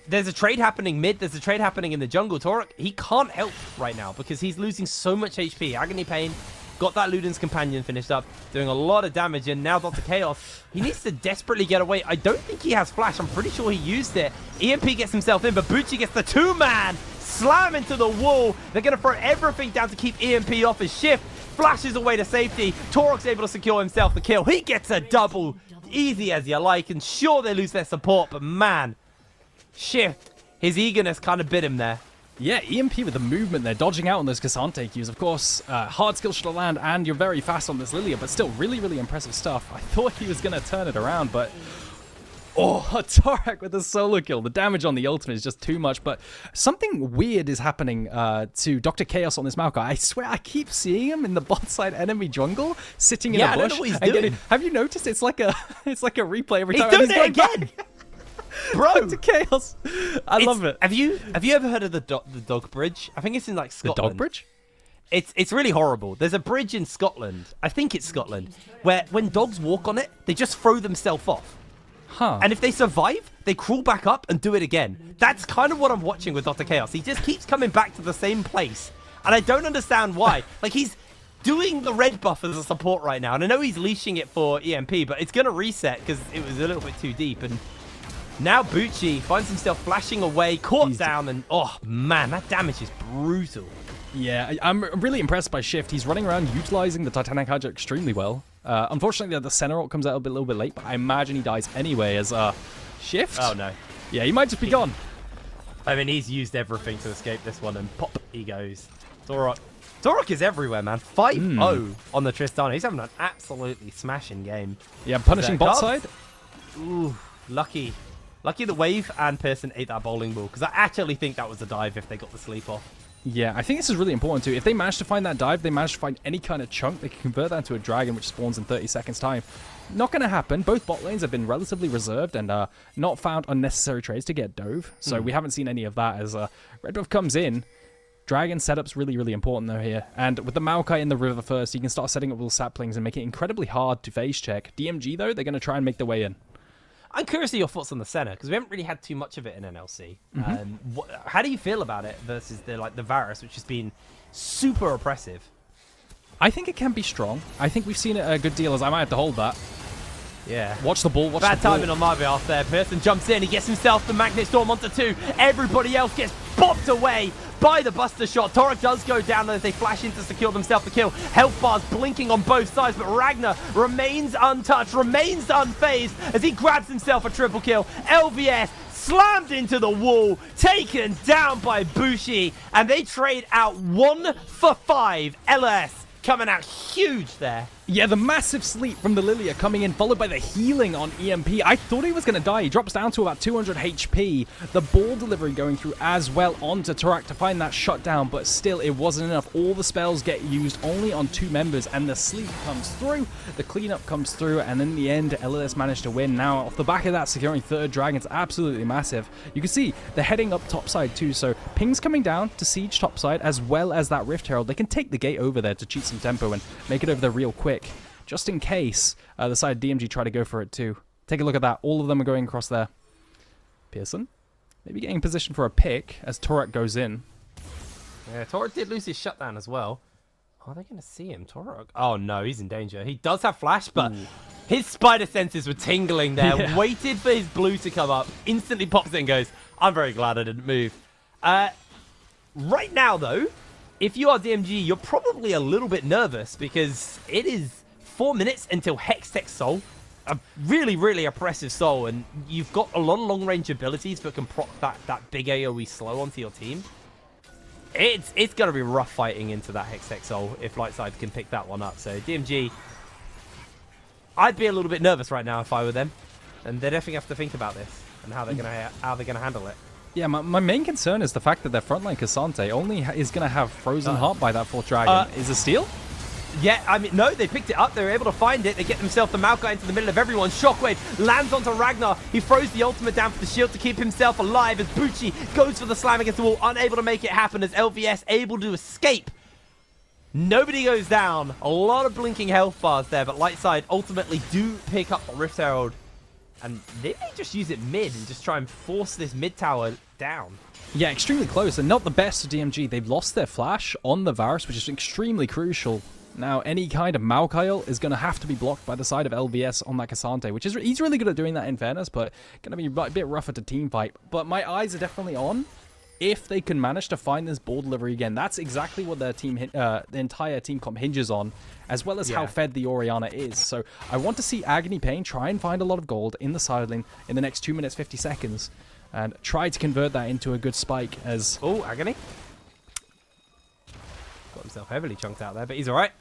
There's a trade happening mid. There's a trade happening in the jungle. Torok, he can't help right now because he's losing so much HP. Agony Pain got that Luden's Companion finished up, doing a lot of damage. And now Dr. Chaos, he needs to desperately get away. I don't think he has flash. I'm pretty sure he used it. EMP gets himself in, but Bucci gets the 2-man. Slam into the wall. They're going to throw everything down to keep EMP off his Shift. Flashes away to safety. Torok's able to secure himself the kill. He gets a double. Easy as you like. And sure, they lose their support, but man... Shift, his eagerness kind of bit him there. Yeah, EMP with the movement there, dodging out on those Cassante Qs. Of course, hard skill should land, and you're very fast on this Lilia, but still really, really impressive stuff. I thought he was going to turn it around, but... Oh, Torak with a solo kill. The damage on the ultimate is just too much, but something weird is happening to Dr. Chaos on this Maokai. I swear, I keep seeing him in the bot side enemy jungle, sitting in a bush. I don't know what he's doing. Have you noticed? It's like a replay every He's time. doing it again! Bro! Dr. Chaos. I love it. Have you ever heard of the dog bridge? I think it's in like The Scotland. dog bridge? It's really horrible. There's a bridge in Scotland, I think it's Scotland, where when dogs walk on it, they just throw themselves off. Huh. And if they survive, they crawl back up and do it again. That's kind of what I'm watching with Dr. Chaos. He just keeps coming back to the same place. And I don't understand why. Like, he's doing the red buff as a support right now. And I know he's leashing it for EMP, but it's going to reset because it was a little bit too deep. And now Bucci finds himself flashing away, caught down, and oh, man, that damage is brutal. Yeah, I'm really impressed by Shift. He's running around utilizing the Titanic Hydra extremely well. Unfortunately, the center ult comes out a little bit late, but I imagine he dies anyway as Shift. Oh, no. Yeah, he might just be gone. I mean, he's used everything to escape this one, and pop, he goes. Torok is everywhere, man. 5-0 on the Tristana. He's having an absolutely smashing game. Yeah, punishing bot side. Ooh, lucky. Lucky that Wave and Pearson ate that bowling ball, because I actually think that was a dive if they got the sleep off. Yeah, I think this is really important too. If they manage to find that dive, they manage to find any kind of chunk, they can convert that into a dragon, which spawns in 30 seconds time. Not going to happen. Both bot lanes have been relatively reserved and not found unnecessary trades to get dove. So we haven't seen any of that as Red Buff comes in. Dragon setup's really, really important though here. And with the Maokai in the river first, you can start setting up little saplings and make it incredibly hard to phase check. DMG though, they're going to try and make their way in. I'm curious of your thoughts on the center, because we haven't really had too much of it in NLC. How do you feel about it versus the Varus, which has been super oppressive? I think it can be strong. I think we've seen it a good deal, as I might have to hold that. Yeah. Watch the ball, watch Bad the ball. timing on my behalf there. Pearson jumps in, he gets himself the Magnet Storm onto 2. Everybody else gets bopped away by the Buster Shot. Torok does go down as they flash in to secure themselves the kill. Health bars blinking on both sides, but Ragnar remains untouched, remains unfazed as he grabs himself a triple kill. LVS slammed into the wall, taken down by Bushi, and they trade out 1 for 5. LLS coming out huge there. Yeah, the massive sleep from the Lilia coming in, followed by the healing on EMP. I thought he was going to die. He drops down to about 200 HP. The ball delivery going through as well onto Torak to find that shutdown, but still, it wasn't enough. All the spells get used only on 2 members, and the sleep comes through, the cleanup comes through, and in the end, LLS managed to win. Now, off the back of that, securing 3rd Dragon's absolutely massive. You can see they're heading up topside too, so ping's coming down to siege topside, as well as that Rift Herald. They can take the gate over there to cheat some tempo and make it over there real quick. Just in case the side of DMG try to go for it too. Take a look at that. All of them are going across there. Pearson, maybe getting in position for a pick as Torak goes in. Yeah, Torak did lose his shutdown as well. Are they going to see him, Torak? Oh no, he's in danger. He does have flash, but his spider senses were tingling there. Yeah. Waited for his blue to come up. Instantly pops it and goes, I'm very glad I didn't move. Right now though, if you are DMG, you're probably a little bit nervous because it is 4 minutes until Hextech Soul, a really, really oppressive soul, and you've got a lot of long-range abilities that can proc that big AoE slow onto your team. It's going to be rough fighting into that Hextech Soul if Lightside can pick that one up. So DMG, I'd be a little bit nervous right now if I were them, and they definitely have to think about this and how they're going to handle it. Yeah, my main concern is the fact that their frontline Cassante only is going to have Frozen Heart by that 4th Dragon. Is it steal? Yeah, I mean, no, they picked it up. They were able to find it. They get themselves the Maokai into the middle of everyone. Shockwave lands onto Ragnar. He throws the ultimate down for the shield to keep himself alive as Bucci goes for the slam against the wall, unable to make it happen as LVS able to escape. Nobody goes down. A lot of blinking health bars there, but Lightside ultimately do pick up the Rift Herald. And they may just use it mid and just try and force this mid tower down. Yeah, extremely close, and not the best of DMG. They've lost their flash on the Varus, which is extremely crucial. Now, any kind of Maokai is going to have to be blocked by the side of LVS on that Cassante, which is he's really good at doing that in fairness, but going to be a bit rougher to team fight. But my eyes are definitely on if they can manage to find this ball delivery again. That's exactly what their team, the entire team comp hinges on, as well as how fed the Orianna is. So I want to see Agony Pain try and find a lot of gold in the side lane in the next 2 minutes 50 seconds. and try to convert that into a good spike as... Oh, Agony. Got himself heavily chunked out there, but he's all right.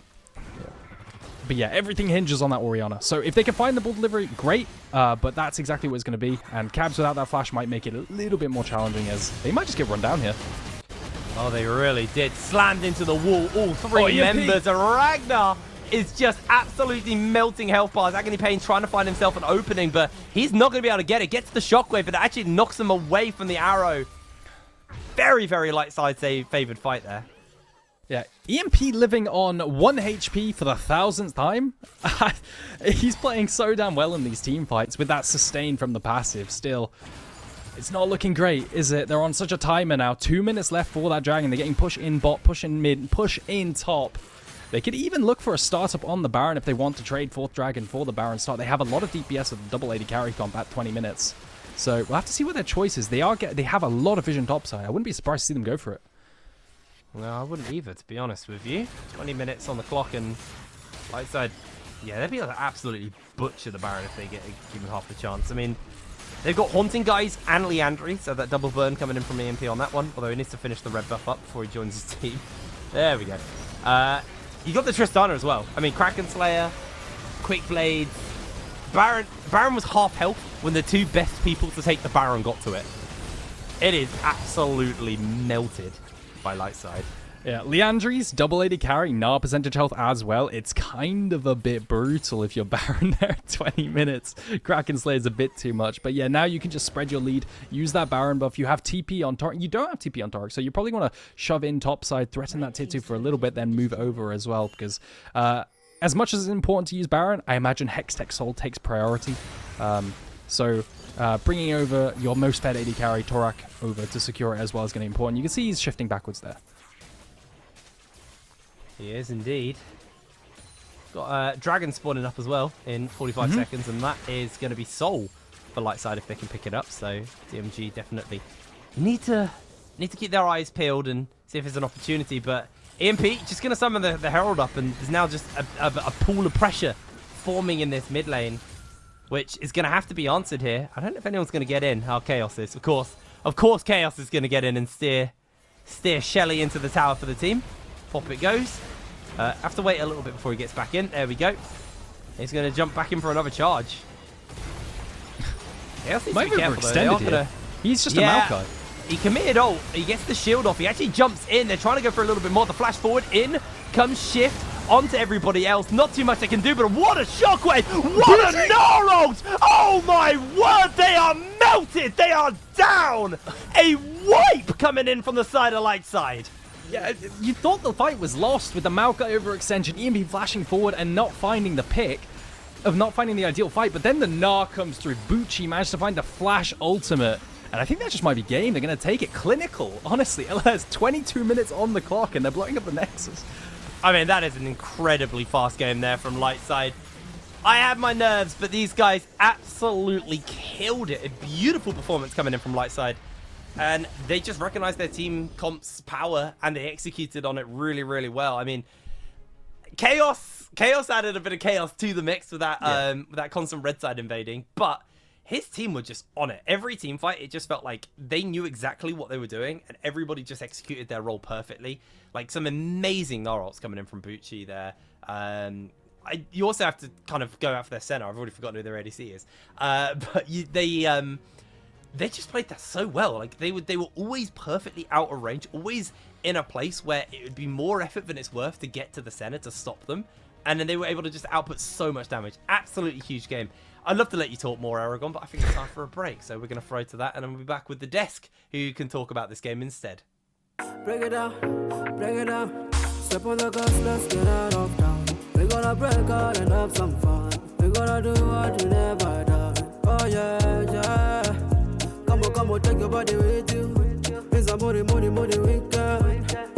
But yeah, everything hinges on that Orianna. So if they can find the ball delivery, great. But that's exactly what it's going to be. And Cabs without that flash might make it a little bit more challenging, as they might just get run down here. Oh, they really did. Slammed into the wall, all three members. And Ragnar is just absolutely melting health bars. Agony Pain trying to find himself an opening, but he's not going to be able to get it. Gets the shockwave, but it actually knocks him away from the arrow. Very, very light side favored fight there. Yeah, EMP living on 1 HP for the 1000th time. He's playing so damn well in these team fights with that sustain from the passive. Still, it's not looking great, is it? They're on such a timer now. 2 minutes left for that dragon. They're getting push in bot, push in mid, push in top. They could even look for a startup on the Baron if they want to trade 4th dragon for the Baron start. They have a lot of DPS with the double AD carry comp at 20 minutes. So we'll have to see what their choice is. They have a lot of vision topside. I wouldn't be surprised to see them go for it. No, I wouldn't either, to be honest with you. 20 minutes on the clock, and light side, yeah, they'd be able to absolutely butcher the Baron if they get given half a chance. I mean, they've got Haunting Guys and Leandry, so that double burn coming in from EMP on that one, although he needs to finish the red buff up before he joins his team. There we go. You got the Tristana as well. I mean, Kraken Slayer, Quick Blades. Baron was half health when the two best people to take the Baron got to it. It is absolutely melted by light side. Yeah, Leandry's double AD carry, Gnar percentage health as well. It's kind of a bit brutal if you're Baron there at 20 minutes. Kraken Slayer is a bit too much. But yeah, now you can just spread your lead, use that Baron buff. You have TP on Tark. You don't have TP on Tark, so you probably want to shove in topside, threaten that tier 2 for a little bit, then move over as well. Because as much as it's important to use Baron, I imagine Hextech Soul takes priority. Bringing over your most fed AD carry, Torak, over to secure it as well is going to be important. You can see he's shifting backwards there. He is indeed. Got Dragon spawning up as well in 45 seconds, and that is going to be Soul for light side if they can pick it up. So DMG definitely need to keep their eyes peeled and see if there's an opportunity. But EMP just going to summon the Herald up, and there's now just a pool of pressure forming in this mid lane, which is going to have to be answered here. I don't know if anyone's going to get in. How Chaos is, of course, Chaos is going to get in and steer Shelly into the tower for the team. Pop it goes. Have to wait a little bit before he gets back in. There we go. He's going to jump back in for another charge. Chaos needs to be careful though. He's just a Maokai. He committed ult. He gets the shield off. He actually jumps in. They're trying to go for a little bit more. The flash forward. In comes Shift onto everybody else. Not too much they can do, but what a shockwave. What a Gnar ult. Oh my word. They are melted. They are down. A wipe coming in from the side of light side. Yeah, you thought the fight was lost with the Maokai overextension, EMP flashing forward and not finding the pick, of not finding the ideal fight, but then the Gnar comes through. Bucci managed to find the flash ultimate, and I think that just might be game. They're going to take it. Clinical, honestly. LLS, 22 minutes on the clock, and they're blowing up the Nexus. I mean, that is an incredibly fast game there from light side. I had my nerves, but these guys absolutely killed it. A beautiful performance coming in from light side. And they just recognized their team comp's power, and they executed on it really, really well. I mean, Chaos added a bit of chaos to the mix with that with that constant red side invading, but his team were just on it. Every team fight, it just felt like they knew exactly what they were doing, and everybody just executed their role perfectly. Like some amazing Gnar ults coming in from Bucci there. You also have to kind of go out for their center. I've already forgotten who their ADC is, but they just played that so well. Like they were always perfectly out of range, always in a place where it would be more effort than it's worth to get to the center to stop them. And then they were able to just output so much damage. Absolutely huge game. I'd love to let you talk more, Aragon, but I think it's time for a break. So we're going to throw to that, and then we'll be back with the desk, who can talk about this game instead. Break it down, step on the gas, let's get out of town. We're gonna break out and have some fun. We're gonna do what you never done. Oh yeah. Come on, take your body with you. It's a money weekend.